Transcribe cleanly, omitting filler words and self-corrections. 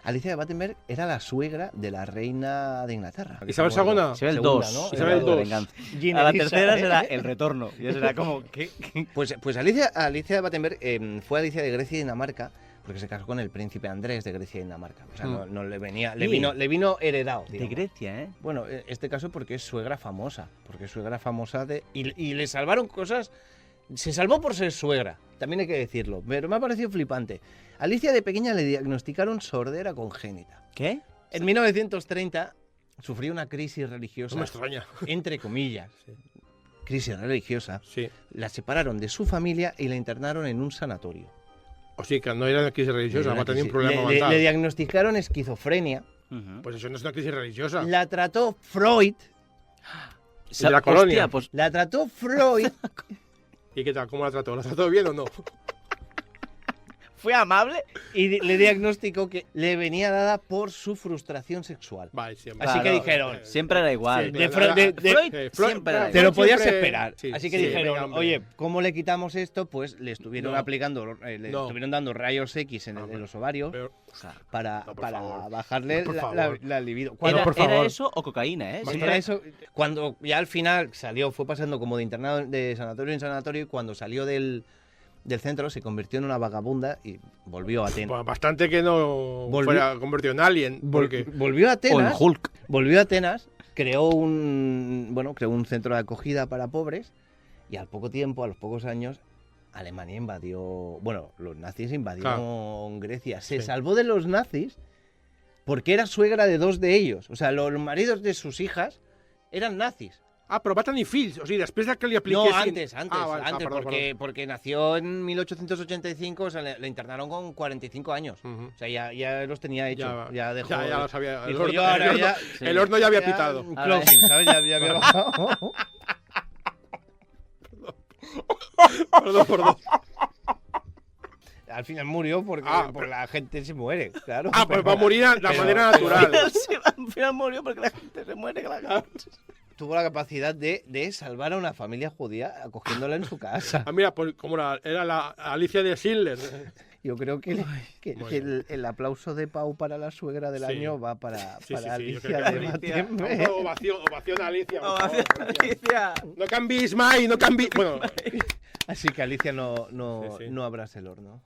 Alicia de Battenberg era la suegra de la reina de Inglaterra. Isabel II. Isabel Segunda, II. ¿no? Isabel II. Venganza. Gina A la Elisa, tercera ¿eh? será el retorno. Y será como, ¿qué? Pues Alicia de Battenberg fue Alicia de Grecia y Dinamarca porque se casó con el príncipe Andrés de Grecia y Dinamarca. O sea, no le venía, le vino heredado. De digamos. Grecia, ¿eh? Bueno, este caso porque es suegra famosa. Porque es suegra famosa de. Y le salvaron cosas. Se salvó por ser suegra, también hay que decirlo. Pero me ha parecido flipante. Alicia de pequeña le diagnosticaron sordera congénita. ¿Qué? En 1930 sufrió una crisis religiosa. No me extraña. Entre comillas. Crisis religiosa. Sí. La separaron de su familia y la internaron en un sanatorio. O sí, que no era una crisis religiosa, Una va a tener un crisis- problema le mental. le diagnosticaron esquizofrenia. Ujú. Pues eso no es una crisis religiosa. La trató Freud. de la colonia. Hostia, pues La trató Freud. ¿Y qué tal? ¿Cómo la trató? ¿La trató bien o no? fue amable. Y le diagnosticó que le venía dada por su frustración sexual. Vale, siempre. Así que Claro, dijeron, siempre era igual. de Freud- de- Freud siempre era te lo igual. podías siempre- esperar. sí, Así que sí, dijeron, venga, hombre. oye, ¿cómo le quitamos esto? Pues le estuvieron No. aplicando, le No. estuvieron dando rayos X en, Hombre, en los ovarios Pero- para, No, por para favor. bajarle Por la favor. libido. Bueno, Cuando, Era, por favor. era eso o cocaína, ¿eh? sí, Siempre- era eso. Cuando ya al final salió, fue pasando como de internado de sanatorio en sanatorio, y cuando salió del centro se convirtió en una vagabunda y volvió a Atenas. Pues bastante que no Volvió- fuera convertido en alien. Porque Volvió a O en Atenas. Hulk. Volvió a Atenas, creó un centro de acogida para pobres, y al poco tiempo, a los pocos años, Alemania invadió, bueno, los nazis invadieron Grecia. Se Sí. salvó de los nazis porque era suegra de 2 de ellos. O sea, los maridos de sus hijas eran nazis. però va tenir fills. O sigui, després de que li No, apliquessin... antes, vale, perdó, porque nació en 1885, o sea, le internaron con 45 años. Ujú. O sea, ya los tenía hechos, ya dejó... Ya lo sabía. El dijo, horno, yo ahora el horno- ya- el horno ya había ya, pitado. closing, ¿sabes? Ya había bajado. Perdón. Al final murió porque la gente se muere, claro. Pues va a morir de Pero- manera natural. Al final murió porque la gente se muere. Claro. Tuvo la capacidad de salvar a una familia judía acogiéndola en su casa. Mira, pues como era la Alicia de Schindler. Yo creo que, Muy el aplauso de Pau para la suegra del Sí. año va para Sí, yo Alicia creo que de Alicia. Battenberg. Ovación a Alicia. por Ovación favor, a Alicia. No canvis mai, no canvis... Bueno, Así que Alicia no Sí, sí. abrase el horno.